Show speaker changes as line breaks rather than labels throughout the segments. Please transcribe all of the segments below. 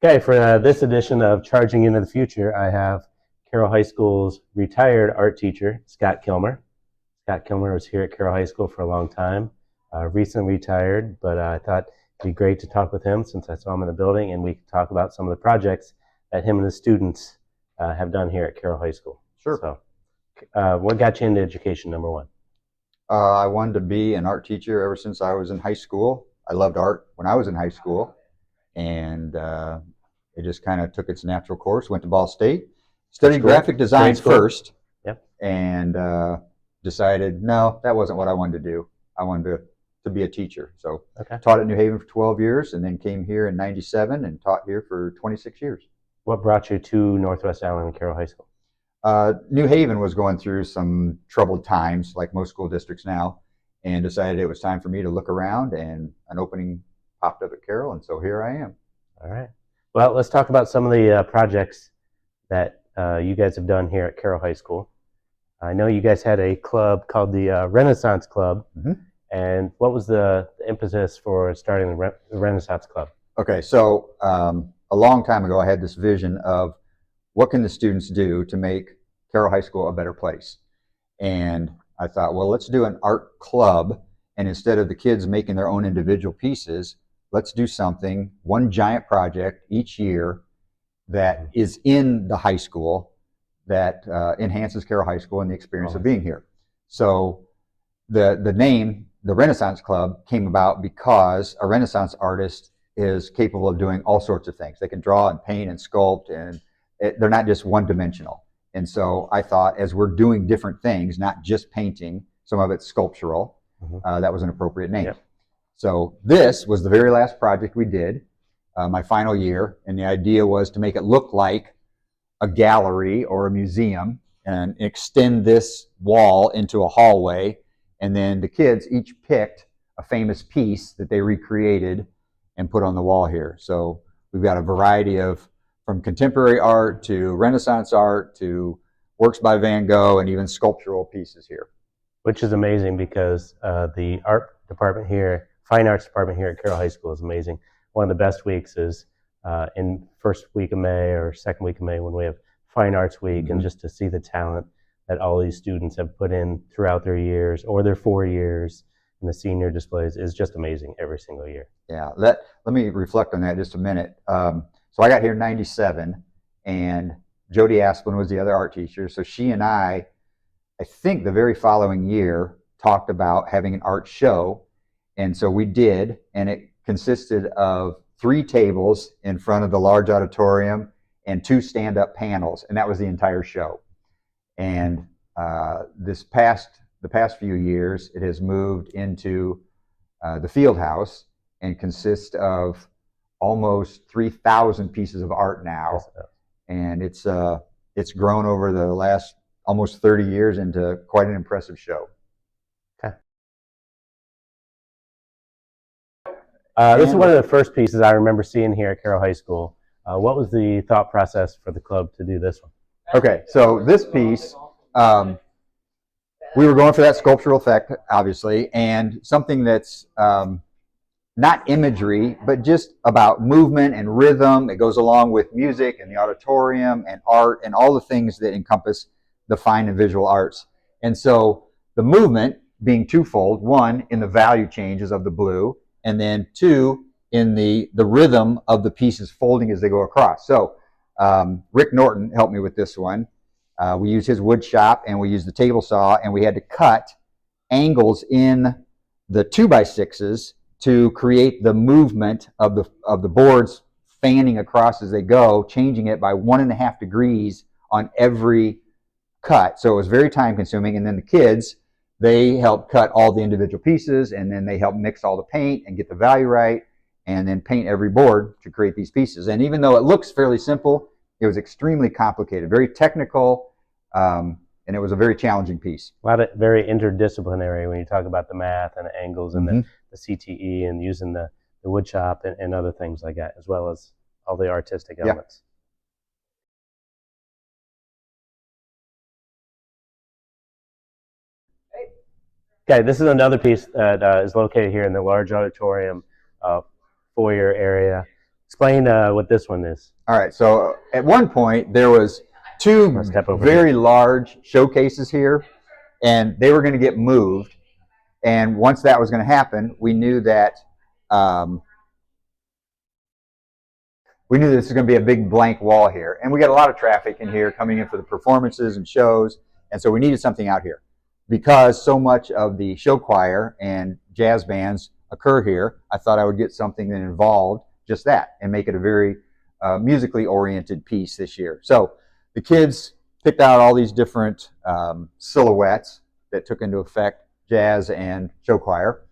Okay, for this edition of Charging Into the Future, I have Carroll High School's retired art teacher, Scott Kilmer. Scott Kilmer was here at Carroll High School for a long time, recently retired, but I thought it'd be great to talk with him since I saw him in the building, and we could talk about some of the projects that him and the students have done here at Carroll High School.
Sure.
So, what got you into education, number one?
I wanted to be an art teacher ever since I was in high school. I loved art when I was in high school, and it just kind of took its natural course. Went to Ball State, studied graphic design first,
Yep.
and decided no, that wasn't what I wanted to do. I wanted to be a teacher. So taught at New Haven for 12 years, and then came here in '97 and taught here for 26 years.
What brought you to Northwest Allen and Carroll High School?
New Haven was going through some troubled times, like most school districts now, and decided it was time for me to look around, and an opening popped up at Carroll, and so here I am.
All right. Well, let's talk about some of the projects that you guys have done here at Carroll High School. I know you guys had a club called the Renaissance Club, and what was the impetus for starting the Renaissance Club?
Okay, so a long time ago, I had this vision of what can the students do to make Carroll High School a better place? And I thought, well, let's do an art club, and instead of the kids making their own individual pieces, let's do something, one giant project each year that is in the high school that enhances Carroll High School and the experience of being here. So the name, the Renaissance Club, came about because a Renaissance artist is capable of doing all sorts of things. They can draw and paint and sculpt, and they're not just one-dimensional. And so I thought, as we're doing different things, not just painting, some of it's sculptural, that was an appropriate name. Yep. So this was the very last project we did, my final year, and the idea was to make it look like a gallery or a museum and extend this wall into a hallway, and then the kids each picked a famous piece that they recreated and put on the wall here. So we've got a variety of, from contemporary art to Renaissance art to works by Van Gogh and even sculptural pieces here.
Which is amazing because the art department here, fine arts department here at Carroll High School is amazing. One of the best weeks is in first week of May or second week of May when we have Fine Arts Week, and just to see the talent that all these students have put in throughout their years or their 4 years in the senior displays is just amazing every single year.
Yeah, let me reflect on that just a minute. So I got here in '97, and Jody Asplin was the other art teacher. So she and I think the very following year, talked about having an art show. And so we did, and it consisted of 3 tables in front of the large auditorium and 2 stand-up panels, and that was the entire show. And the past few years, it has moved into the field house and consists of almost 3,000 pieces of art now, and it's grown over the last almost 30 years into quite an impressive show.
Okay. This is one of the first pieces I remember seeing here at Carroll High School. What was the thought process for the club to do this one?
Okay, so this piece, we were going for that sculptural effect, obviously, and something that's not imagery, but just about movement and rhythm. It goes along with music and the auditorium and art and all the things that encompass the fine and visual arts. And so the movement being twofold: one, in the value changes of the blue, and then 2, in the rhythm of the pieces folding as they go across. So Rick Norton helped me with this one. We used his wood shop, and we used the table saw, and we had to cut angles in the 2x6s to create the movement of the boards fanning across as they go, changing it by 1.5 degrees on every cut. So it was very time consuming. And then the kids, they helped cut all the individual pieces, and then they helped mix all the paint and get the value right, and then paint every board to create these pieces. And even though it looks fairly simple, it was extremely complicated, very technical, and it was a very challenging piece.
A lot of very interdisciplinary when you talk about the math and the angles and the CTE and using the wood shop and other things like that, as well as all the artistic elements. Okay, this is another piece that is located here in the large auditorium foyer area. Explain what this one is.
All right, so at one point there was two very large showcases here, and they were going to get moved. And once that was going to happen, we knew that this was going to be a big blank wall here. And we got a lot of traffic in here coming in for the performances and shows, and so we needed something out here. Because so much of the show choir and jazz bands occur here, I thought I would get something that involved just that and make it a very musically oriented piece this year. So the kids picked out all these different silhouettes that took into effect jazz and show choir,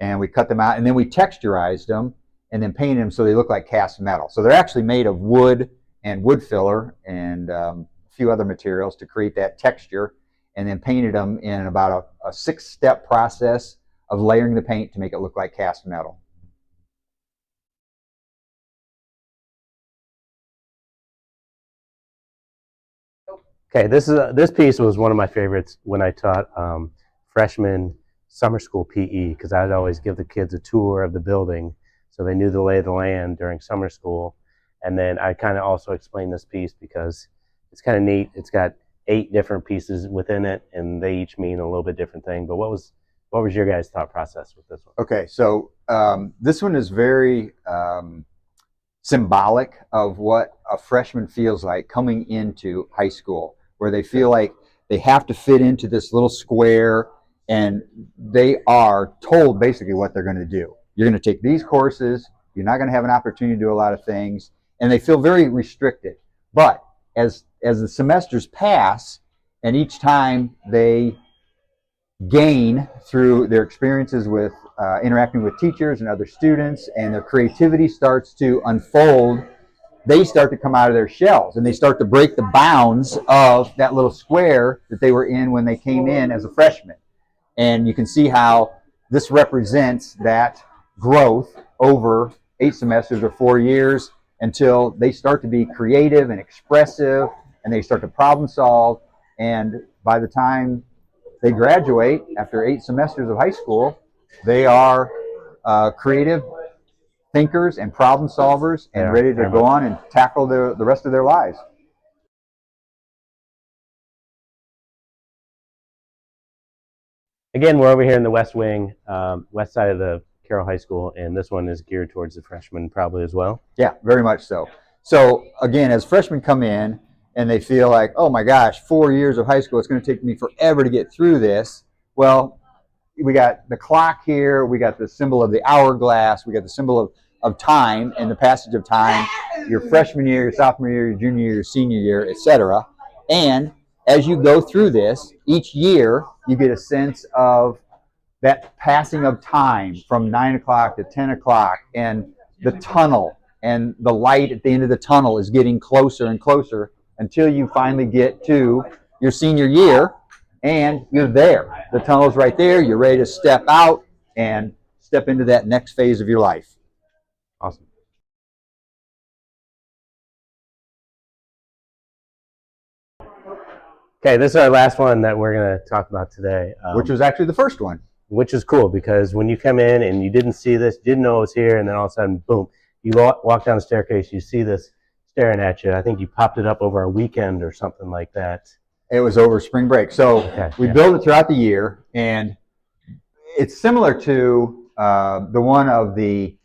and we cut them out, and then we texturized them and then painted them so they look like cast metal. So they're actually made of wood and wood filler and a few other materials to create that texture, and then painted them in about a 6-step process of layering the paint to make it look like cast metal.
Okay, this piece was one of my favorites when I taught freshman summer school PE, because I'd always give the kids a tour of the building so they knew the lay of the land during summer school. And then I kind of also explained this piece because it's kind of neat. It's got 8 different pieces within it, and they each mean a little bit different thing. But what was your guys' thought process with this one?
Okay, so this one is very symbolic of what a freshman feels like coming into high school, where they feel like they have to fit into this little square, and they are told basically what they're going to do. You're going to take these courses, you're not going to have an opportunity to do a lot of things, and they feel very restricted. But as the semesters pass, and each time they gain through their experiences with interacting with teachers and other students, and their creativity starts to unfold, they start to come out of their shells, and they start to break the bounds of that little square that they were in when they came in as a freshman. And you can see how this represents that growth over 8 semesters or 4 years until they start to be creative and expressive, and they start to problem solve. And by the time they graduate after 8 semesters of high school, they are creative thinkers and problem solvers, and ready to go on and tackle the rest of their lives.
Again, we're over here in the west wing, west side of the Carroll High School, and this one is geared towards the freshmen probably as well.
Yeah, very much so. So again, as freshmen come in and they feel like, oh my gosh, 4 years of high school, it's going to take me forever to get through this. Well, we got the clock here, we got the symbol of the hourglass, we got the symbol of time and the passage of time, your freshman year, your sophomore year, your junior year, your senior year, etc. And as you go through this, each year you get a sense of that passing of time from 9 o'clock to 10 o'clock, and the tunnel and the light at the end of the tunnel is getting closer and closer until you finally get to your senior year, and you're there. The tunnel's right there. You're ready to step out and step into that next phase of your life.
Awesome. Okay, this is our last one that we're going to talk about today.
Which was actually the first one.
Which is cool, because when you come in and you didn't see this, didn't know it was here, and then all of a sudden, boom, you walk down the staircase, you see this staring at you. I think you popped it up over a weekend or something like that.
It was over spring break. So we build it throughout the year, and it's similar to the one of the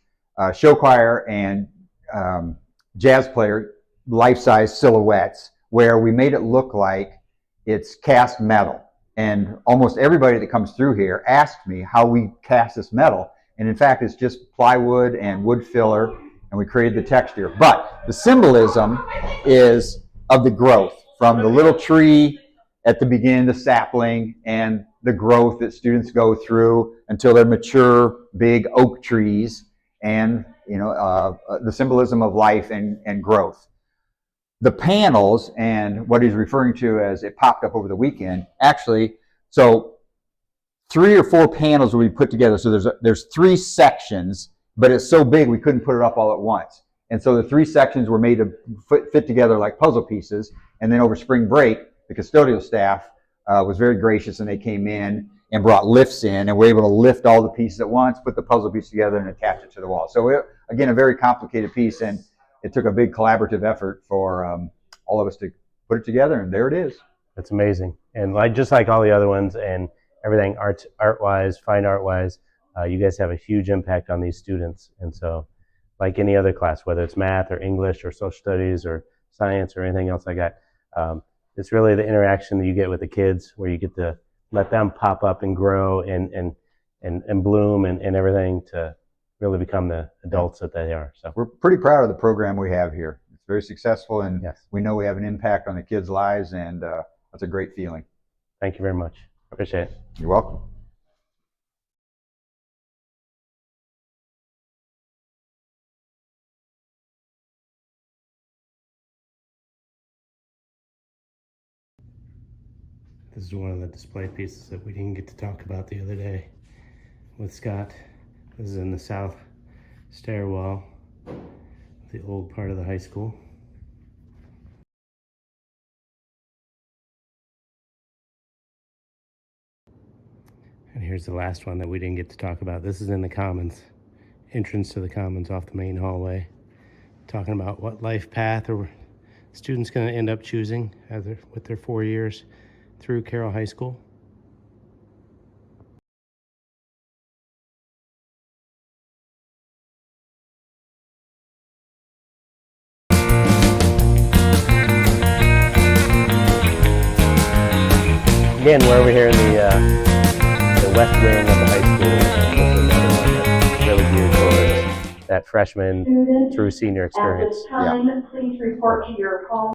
show choir and jazz player life-size silhouettes, where we made it look like it's cast metal. And almost everybody that comes through here asks me how we cast this metal. And in fact, it's just plywood and wood filler, and we created the texture. But the symbolism is of the growth, from the little tree at the beginning, the sapling, and the growth that students go through until they're mature, big oak trees, and the symbolism of life and growth. The panels, and what he's referring to as it popped up over the weekend, actually, so 3 or 4 panels will be put together. So there's 3 sections, but it's so big we couldn't put it up all at once. And so the 3 sections were made to fit together like puzzle pieces. And then over spring break, the custodial staff was very gracious, and they came in and brought lifts in, and were able to lift all the pieces at once, put the puzzle piece together, and attach it to the wall. So again, a very complicated piece, and it took a big collaborative effort for all of us to put it together, and there it is.
It's amazing, and just like all the other ones, and everything art wise, fine art wise, you guys have a huge impact on these students. And so, like any other class, whether it's math or English or social studies or science or anything else like that, it's really the interaction that you get with the kids, where you get to let them pop up and grow and bloom and everything to really become the adults that they are. So
we're pretty proud of the program we have here. It's very successful, and
yes,
we know we have an impact on the kids' lives, and that's a great feeling.
Thank you very much. Appreciate it.
You're welcome.
This is one of the display pieces that we didn't get to talk about the other day with Scott. This is in the south stairwell, the old part of the high school. And here's the last one that we didn't get to talk about. This is in the commons, entrance to the commons off the main hallway, talking about what life path are students going to end up choosing with their 4 years through Carroll High School. Again, we're over here in the west wing of the high school, and this is another one that's really geared towards that freshman through senior experience.
At this time, please report to your home.